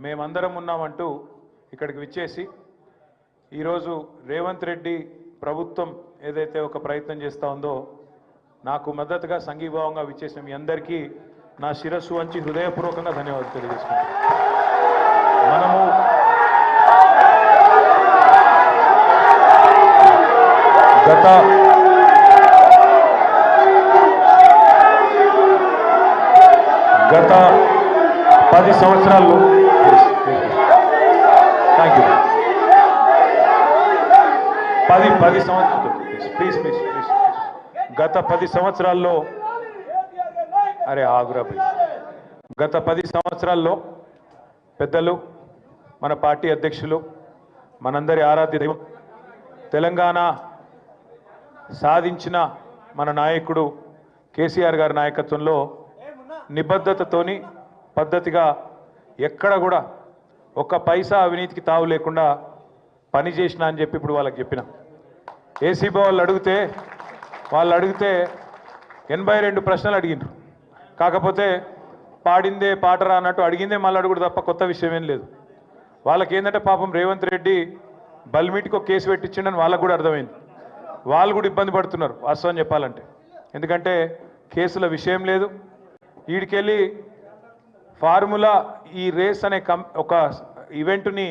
మేమందరం ఉన్నామంటూ ఇక్కడికి విచ్చేసి ఈరోజు రేవంత్ రెడ్డి ప్రభుత్వం ఏదైతే ఒక ప్రయత్నం చేస్తూ ఉందో నాకు మద్దతుగా సంఘీభావంగా విచ్చేసిన మీ అందరికీ నా శిరస్సు వంచి హృదయపూర్వకంగా ధన్యవాదాలు తెలియజేసుకుంటాను. మనము గత 10 సంవత్సరాల్లో గత 10 సంవత్సరాల్లో గత 10 సంవత్సరాల్లో పెద్దలు మన పార్టీ అధ్యక్షులు మనందరి ఆరాధ్య దైవం తెలంగాణ సాధించిన మన నాయకుడు కేసీఆర్ గారి నాయకత్వంలో నిబద్ధతతోని పద్ధతిగా ఎక్కడ కూడా ఒక్క పైసా అవినీతికి తావు లేకుండా పని చేసిన అని చెప్పి ఇప్పుడు వాళ్ళకి చెప్పిన ఏసీబీ వాళ్ళు అడిగితే 82 ప్రశ్నలు అడిగినారు. కాకపోతే పాడిందే పాటరా అన్నట్టు అడిగిందే మళ్ళీ అడుగుడు తప్ప కొత్త విషయం ఏం లేదు. వాళ్ళకి ఏంటంటే పాపం రేవంత్ రెడ్డి బల్మీటికి ఒక కేసు పెట్టించిండని వాళ్ళకు కూడా అర్థమైంది. వాళ్ళు కూడా ఇబ్బంది పడుతున్నారు వాస్తవం చెప్పాలంటే. ఎందుకంటే కేసుల విషయం లేదు. వీడికెళ్ళి ఫార్ములా ఈ రేస్ అనే ఒక ఈవెంట్ని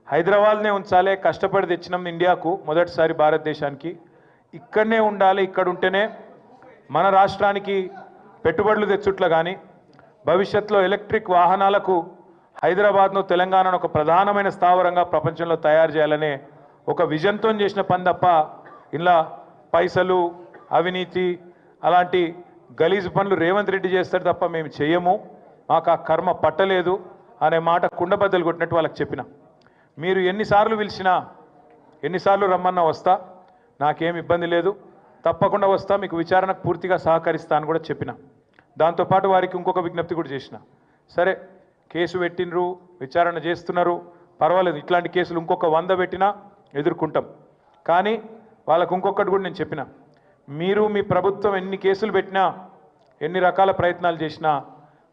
హైదరాబాద్నే ఉంచాలి, కష్టపడి తెచ్చినాం ఇండియాకు మొదటిసారి భారతదేశానికి, ఇక్కడనే ఉండాలి, ఇక్కడ ఉంటేనే మన రాష్ట్రానికి పెట్టుబడులు తెచ్చుట్ల కానీ భవిష్యత్తులో ఎలక్ట్రిక్ వాహనాలకు హైదరాబాద్ను తెలంగాణను ఒక ప్రధానమైన స్థావరంగా ప్రపంచంలో తయారు చేయాలనే ఒక విజన్తో చేసిన పని తప్ప ఇలా పైసలు అవినీతి అలాంటి గలీజు పనులు రేవంత్ రెడ్డి చేస్తాడు తప్ప మేము చేయము, మాకు ఆ కర్మ పట్టలేదు అనే మాట కుండబద్దలు కొట్టినట్టు వాళ్ళకి చెప్పిన. మీరు ఎన్నిసార్లు పిలిచినా ఎన్నిసార్లు రమ్మన్నా వస్తా, నాకేం ఇబ్బంది లేదు, తప్పకుండా వస్తా, మీకు విచారణకు పూర్తిగా సహకరిస్తా అని కూడా చెప్పిన. దాంతోపాటు వారికి ఇంకొక విజ్ఞప్తి కూడా చేసిన. సరే కేసు పెట్టినరు, విచారణ చేస్తున్నారు, పర్వాలేదు, ఇట్లాంటి కేసులు ఇంకొక 100 పెట్టినా ఎదుర్కొంటాం. కానీ వాళ్ళకు ఇంకొకటి కూడా నేను చెప్పిన, మీరు మీ ప్రభుత్వం ఎన్ని కేసులు పెట్టినా ఎన్ని రకాల ప్రయత్నాలు చేసినా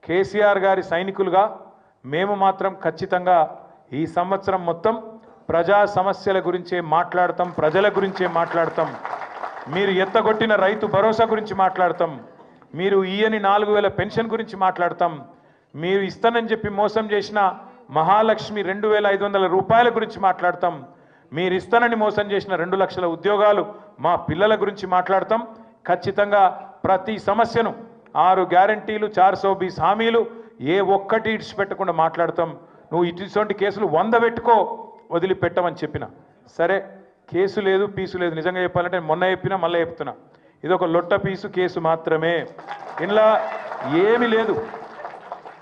కేసీఆర్ గారి సైనికులుగా మేము మాత్రం ఖచ్చితంగా ఈ సంవత్సరం మొత్తం ప్రజా సమస్యల గురించే మాట్లాడతాం, ప్రజల గురించే మాట్లాడతాం, మీరు ఎత్తగొట్టిన రైతు భరోసా గురించి మాట్లాడతాం, మీరు ఈయని 4000 పెన్షన్ గురించి మాట్లాడతాం, మీరు ఇస్తానని చెప్పి మోసం చేసిన మహాలక్ష్మి 2500 రూపాయల గురించి మాట్లాడతాం, మీరు ఇస్తానని మోసం చేసిన 2 లక్షల ఉద్యోగాలు మా పిల్లల గురించి మాట్లాడతాం. ఖచ్చితంగా ప్రతి సమస్యను 6 గ్యారంటీలు 420 హామీలు ఏ ఒక్కటి ఇడిచిపెట్టకుండా మాట్లాడతాం. నువ్వు ఇటువంటి కేసులు 100 పెట్టుకో, వదిలిపెట్టమని చెప్పిన. సరే కేసు లేదు పీసు లేదు, నిజంగా చెప్పాలంటే మొన్న చెప్పినా మళ్ళీ చెప్తున్నా, ఇది ఒక లొట్ట పీసు కేసు మాత్రమే, ఇంట్లో ఏమీ లేదు.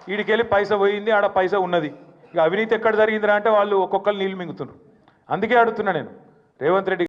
వీడికెళ్ళి పైసా పోయింది, ఆడ పైసా ఉన్నది, ఇక అవినీతి ఎక్కడ జరిగిందిరా అంటే వాళ్ళు ఒక్కొక్కరు నీళ్ళు మింగుతున్నారు. అందుకే అడుగుతున్నా నేను రేవంత్ రెడ్డి